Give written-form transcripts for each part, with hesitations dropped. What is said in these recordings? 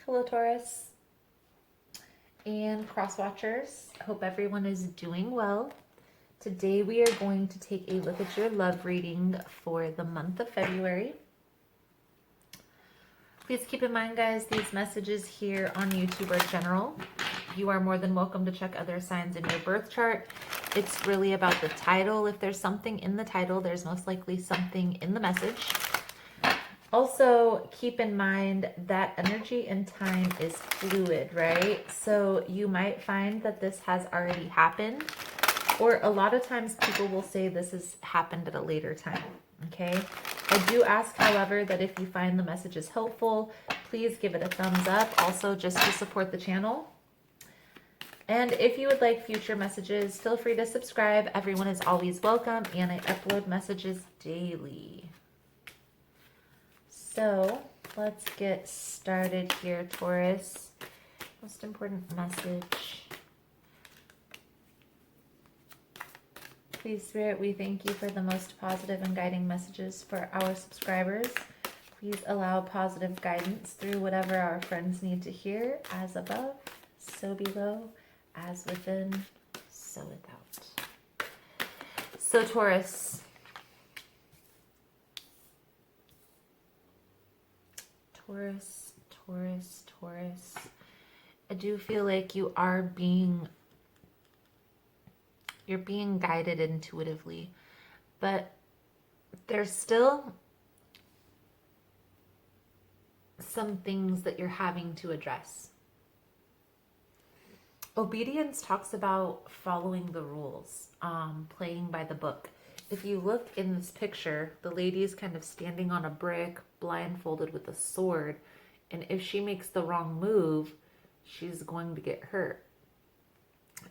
Hello, Taurus and cross watchers. Hope everyone is doing well. Today we are going to take a look at your love reading for the month of February. Please keep in mind, guys, these messages here on YouTube are general. You are more than welcome to check other signs in your birth chart. It's really about the title. If there's something in the title, there's most likely something in the message. Also, keep in mind that energy and time is fluid, right? So you might find that this has already happened, or a lot of times people will say this has happened at a later time, okay? I do ask, however, that if you find the messages helpful, please give it a thumbs up, also just to support the channel. And if you would like future messages, feel free to subscribe. Everyone is always welcome, and I upload messages daily. So let's get started here, Taurus. Most important message. Please, Spirit, we thank you for the most positive and guiding messages for our subscribers. Please allow positive guidance through whatever our friends need to hear, as above, so below, as within, so without. So, Taurus. Taurus. I do feel like you're being guided intuitively, but there's still some things that you're having to address. Obedience talks about following the rules, playing by the book. If you look in this picture, the lady is kind of standing on a brick, blindfolded with a sword, and if she makes the wrong move, she's going to get hurt.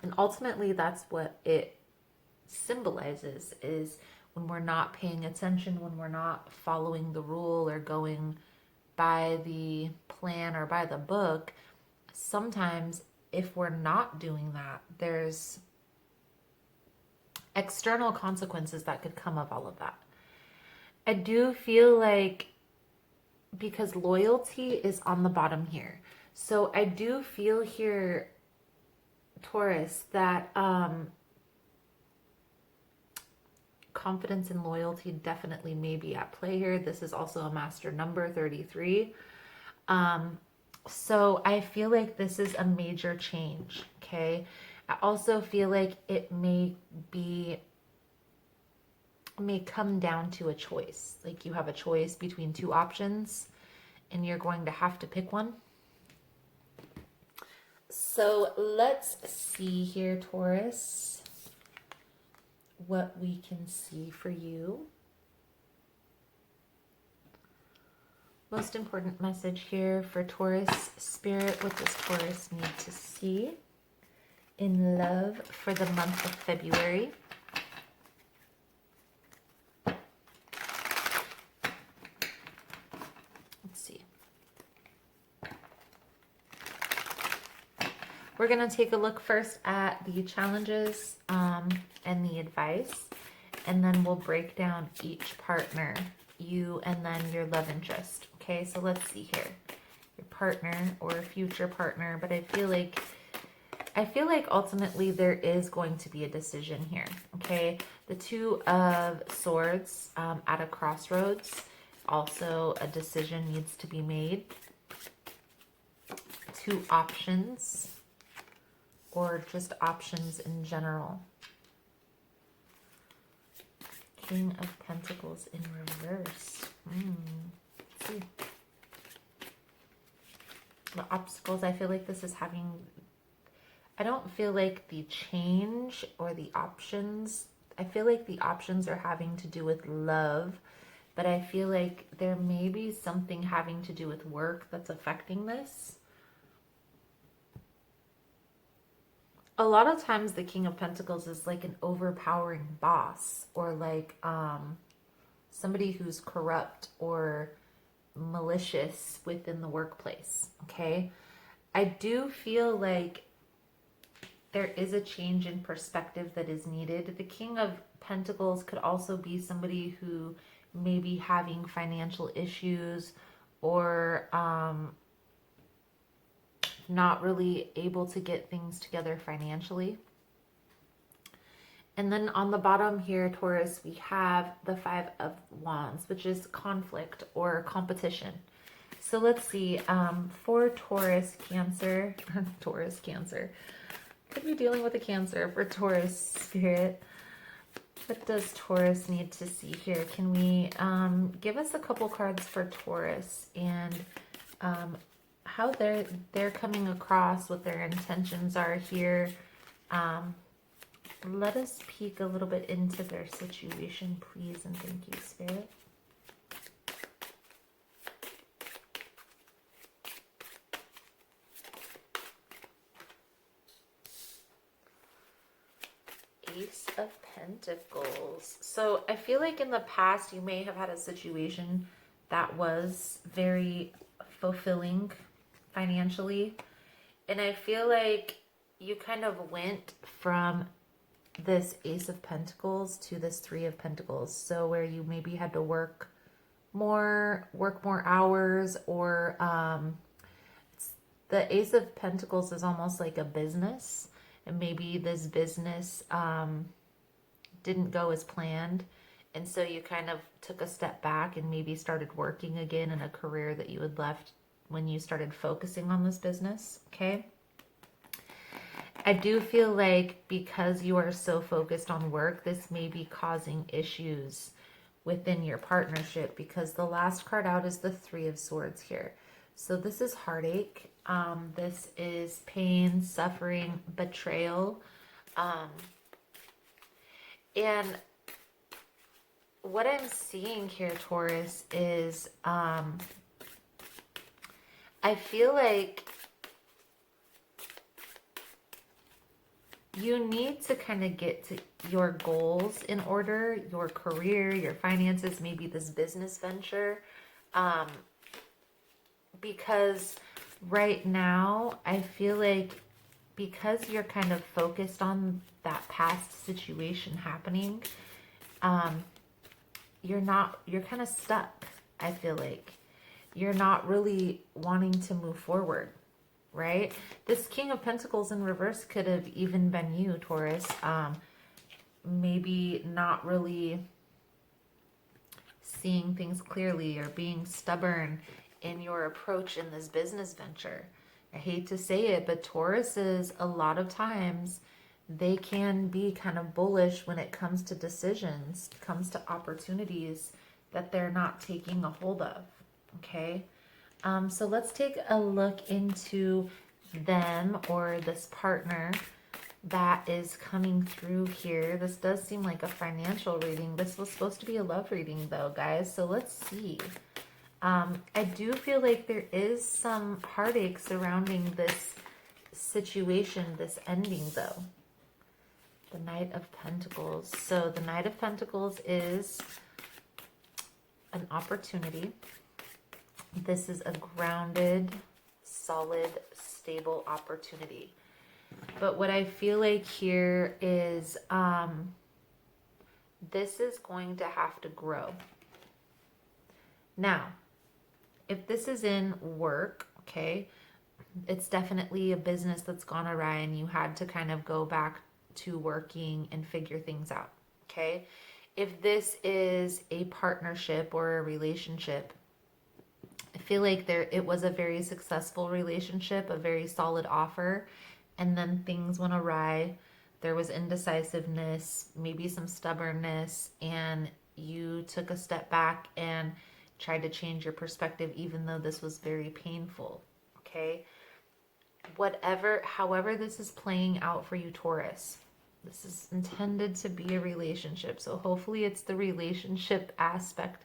And ultimately, that's what it symbolizes, is when we're not paying attention, when we're not following the rule or going by the plan or by the book. Sometimes if we're not doing that, there's external consequences that could come of all of that. I do feel like, because loyalty is on the bottom here, so I do feel here, Taurus, that confidence and loyalty definitely may be at play here. This is also a master number, 33. So I feel like this is a major change, okay? I also feel like it may come down to a choice. Like you have a choice between two options and you're going to have to pick one. So let's see here, Taurus, what we can see for you. Most important message here for Taurus, Spirit, what does Taurus need to see in love for the month of February? Let's see. We're going to take a look first at the challenges and the advice, and then we'll break down each partner, you and then your love interest. Okay, so let's see here. Your partner or future partner, but I feel like ultimately there is going to be a decision here, okay? The Two of Swords at a crossroads. Also, a decision needs to be made. Two options, or just options in general. King of Pentacles in reverse. Let's see. The obstacles, I feel like this is having... I don't feel like the change or the options, I feel like the options are having to do with love, but I feel like there may be something having to do with work that's affecting this. A lot of times the King of Pentacles is like an overpowering boss, or like somebody who's corrupt or malicious within the workplace, okay? I do feel like there is a change in perspective that is needed. The King of Pentacles could also be somebody who may be having financial issues, or not really able to get things together financially. And then on the bottom here, Taurus, we have the 5 of Wands, which is conflict or competition. So let's see, for Taurus, Cancer, Taurus, Cancer, could be dealing with a Cancer for Taurus Spirit. What does Taurus need to see here? Can we give us a couple cards for Taurus and how they're coming across, what their intentions are here? Let us peek a little bit into their situation, please, and thank you, Spirit. Ace of Pentacles. So I feel like in the past you may have had a situation that was very fulfilling financially. And I feel like you kind of went from this Ace of Pentacles to this 3 of Pentacles. So where you maybe had to work more hours, or the Ace of Pentacles is almost like a business. And maybe this business didn't go as planned. And so you kind of took a step back and maybe started working again in a career that you had left when you started focusing on this business, okay? I do feel like because you are so focused on work, this may be causing issues within your partnership, because the last card out is the 3 of Swords here. So this is heartache. This is pain, suffering, betrayal. And what I'm seeing here, Taurus, is I feel like you need to kind of get to your goals in order, your career, your finances, maybe this business venture. Because right now, I feel like because you're kind of focused on that past situation happening, you're kind of stuck. I feel like you're not really wanting to move forward, right? This King of Pentacles in reverse could have even been you, Taurus. Maybe not really seeing things clearly or being stubborn in your approach in this business venture. I hate to say it, but Tauruses, a lot of times, they can be kind of bullish when it comes to decisions, comes to opportunities that they're not taking a hold of, okay? So let's take a look into them, or this partner that is coming through here. This does seem like a financial reading. This was supposed to be a love reading though, guys. So let's see. I do feel like there is some heartache surrounding this situation, this ending though. The Knight of Pentacles. So the Knight of Pentacles is an opportunity. This is a grounded, solid, stable opportunity. But what I feel like here is this is going to have to grow. Now, if this is in work, okay, it's definitely a business that's gone awry and you had to kind of go back to working and figure things out, okay? If this is a partnership or a relationship, I feel like it was a very successful relationship, a very solid offer, and then things went awry. There was indecisiveness, maybe some stubbornness, and you took a step back and tried to change your perspective, even though this was very painful, okay? However this is playing out for you, Taurus, this is intended to be a relationship. So hopefully it's the relationship aspect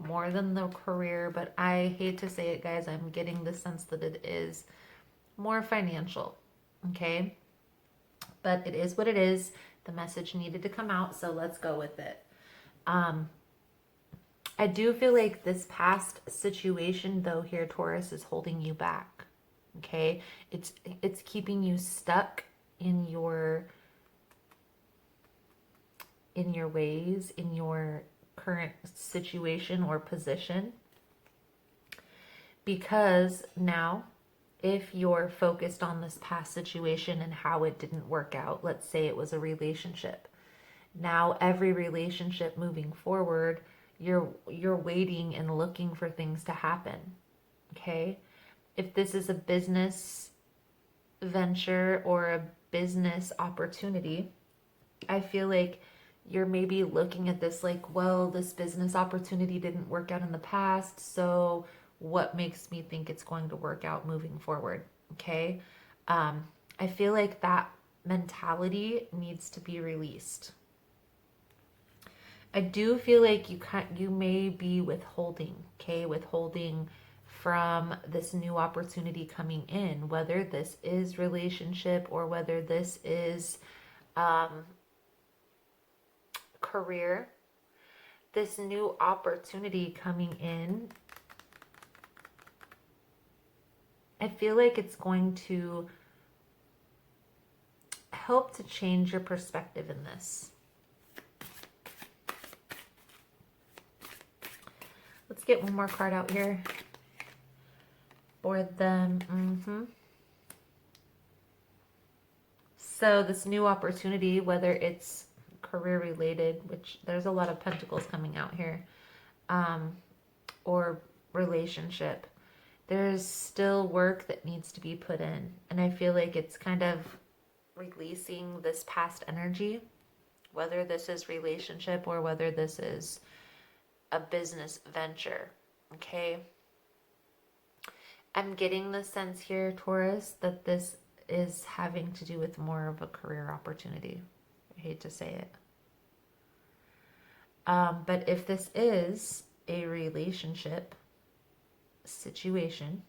more than the career, but I hate to say it, guys, I'm getting the sense that it is more financial, okay? But it is what it is. The message needed to come out, so let's go with it. I do feel like this past situation, though, here, Taurus, is holding you back, okay? It's keeping you stuck in your ways, in your current situation or position, because now if you're focused on this past situation and how it didn't work out, let's say it was a relationship. Now every relationship moving forward, you're waiting and looking for things to happen. Okay? If this is a business venture or a business opportunity, I feel like you're maybe looking at this like, well, this business opportunity didn't work out in the past, so what makes me think it's going to work out moving forward? Okay. I feel like that mentality needs to be released. I do feel like you may be withholding, okay, withholding from this new opportunity coming in, whether this is relationship or whether this is career. This new opportunity coming in, I feel like it's going to help to change your perspective in this. Let's get one more card out here for them. So this new opportunity, whether it's career related, which there's a lot of pentacles coming out here, or relationship, there's still work that needs to be put in. And I feel like it's kind of releasing this past energy, whether this is relationship or whether this is a business venture. Okay. I'm getting the sense here, Taurus, that this is having to do with more of a career opportunity. I hate to say it. But if this is a relationship situation,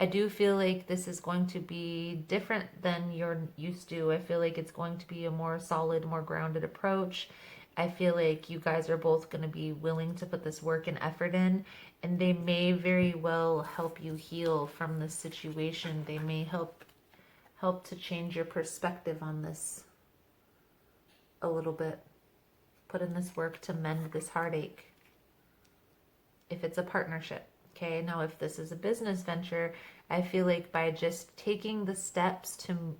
I do feel like this is going to be different than you're used to. I feel like it's going to be a more solid, more grounded approach. I feel like you guys are both going to be willing to put this work and effort in, and they may very well help you heal from this situation. They may help to change your perspective on this a little bit. Put in this work to mend this heartache. If it's a partnership. Okay, now if this is a business venture, I feel like by just taking the steps to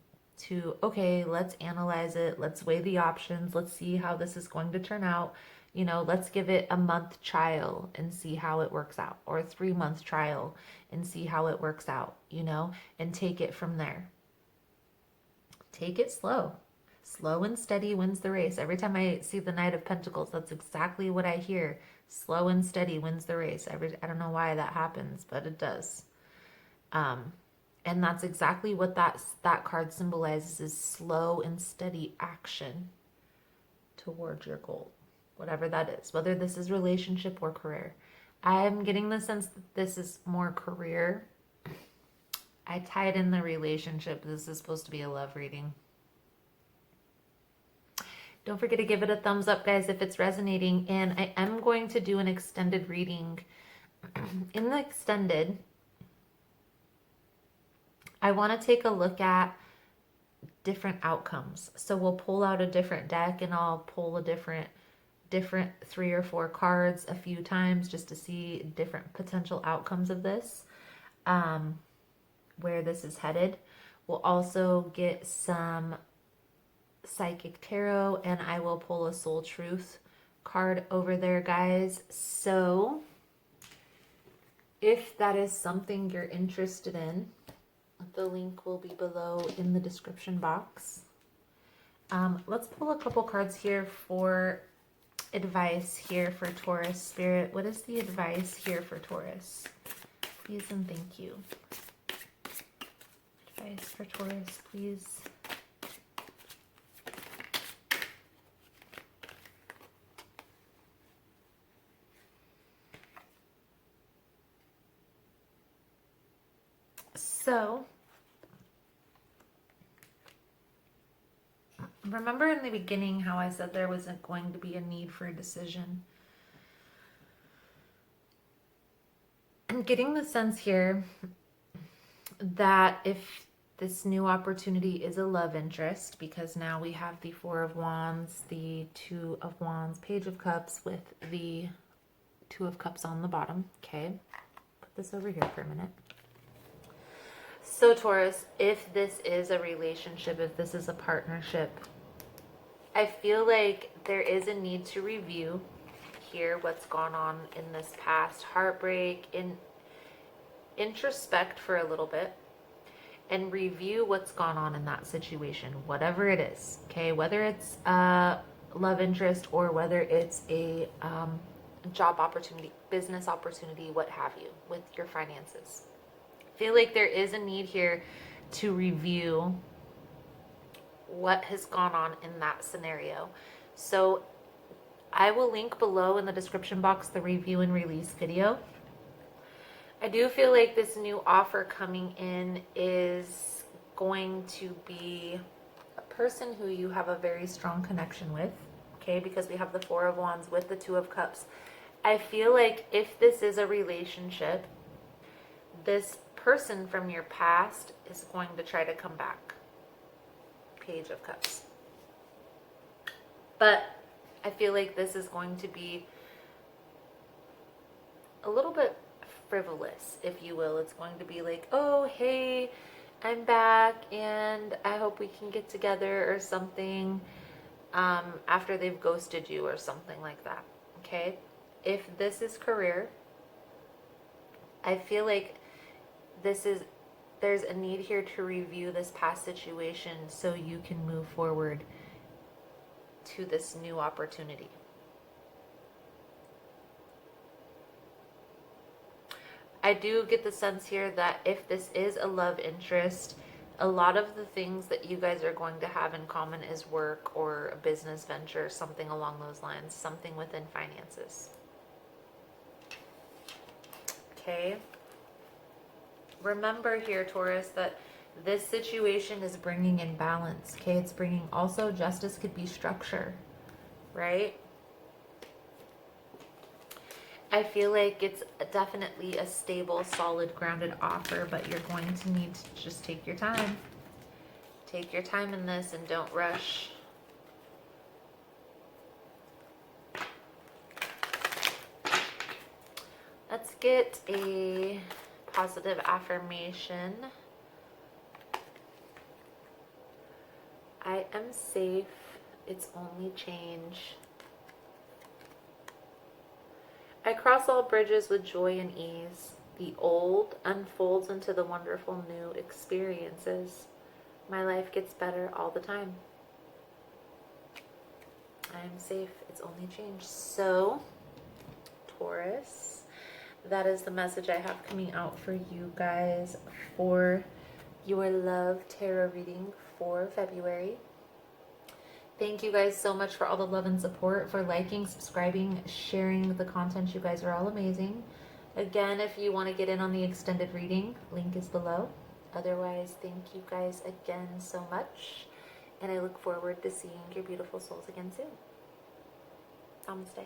okay, let's analyze it, let's weigh the options, let's see how this is going to turn out. You know, let's give it a month trial and see how it works out, or a 3-month trial and see how it works out, you know, and take it from there. Take it slow. Slow and steady wins the race. Every time I see the Knight of Pentacles, that's exactly what I hear. Slow and steady wins the race. I don't know why that happens, but it does. And that's exactly what that card symbolizes, is slow and steady action towards your goal, whatever that is, whether this is relationship or career. I'm getting the sense that this is more career. I tied in the relationship. This is supposed to be a love reading. Don't forget to give it a thumbs up, guys, if it's resonating. And I am going to do an extended reading. In the extended, I want to take a look at different outcomes. So we'll pull out a different deck, and I'll pull a different 3 or 4 cards a few times just to see different potential outcomes of this, where this is headed. We'll also get some psychic tarot, and I will pull a soul truth card over there, guys. So if that is something you're interested in, the link will be below in the description box. Let's pull a couple cards here for advice here for Taurus Spirit. What is the advice here for Taurus? Please and thank you. Advice for Taurus, please. So, remember in the beginning how I said there wasn't going to be a need for a decision? I'm getting the sense here that if this new opportunity is a love interest, because now we have the 4 of Wands, the 2 of Wands, Page of Cups with the 2 of Cups on the bottom. Okay, put this over here for a minute. So Taurus, if this is a relationship, if this is a partnership, I feel like there is a need to review here what's gone on in this past heartbreak, introspect for a little bit and review what's gone on in that situation, whatever it is, okay? Whether it's a love interest or whether it's a job opportunity, business opportunity, what have you, with your finances. I feel like there is a need here to review what has gone on in that scenario. So I will link below in the description box the review and release video. I do feel like this new offer coming in is going to be a person who you have a very strong connection with, okay? Because we have the Four of Wands with the Two of Cups. I feel like if this is a relationship, this person from your past is going to try to come back. Page of Cups. But I feel like this is going to be a little bit frivolous, if you will. It's going to be like, oh, hey, I'm back and I hope we can get together or something after they've ghosted you or something like that, okay? If this is career, I feel like there's a need here to review this past situation so you can move forward to this new opportunity. I do get the sense here that if this is a love interest, a lot of the things that you guys are going to have in common is work or a business venture, something along those lines, something within finances. Okay. Remember here, Taurus, that this situation is bringing in balance, okay? It's bringing also justice, could be structure, right? I feel like it's definitely a stable, solid, grounded offer, but you're going to need to just take your time. Take your time in this and don't rush. Let's get a positive affirmation. I am safe. It's only change. I cross all bridges with joy and ease. The old unfolds into the wonderful new experiences. My life gets better all the time. I am safe. It's only change. So, Taurus, that is the message I have coming out for you guys for your love tarot reading for February. Thank you guys so much for all the love and support, for liking, subscribing, sharing the content. You guys are all amazing. Again, if you want to get in on the extended reading, link is below. Otherwise, thank you guys again so much. And I look forward to seeing your beautiful souls again soon. Namaste.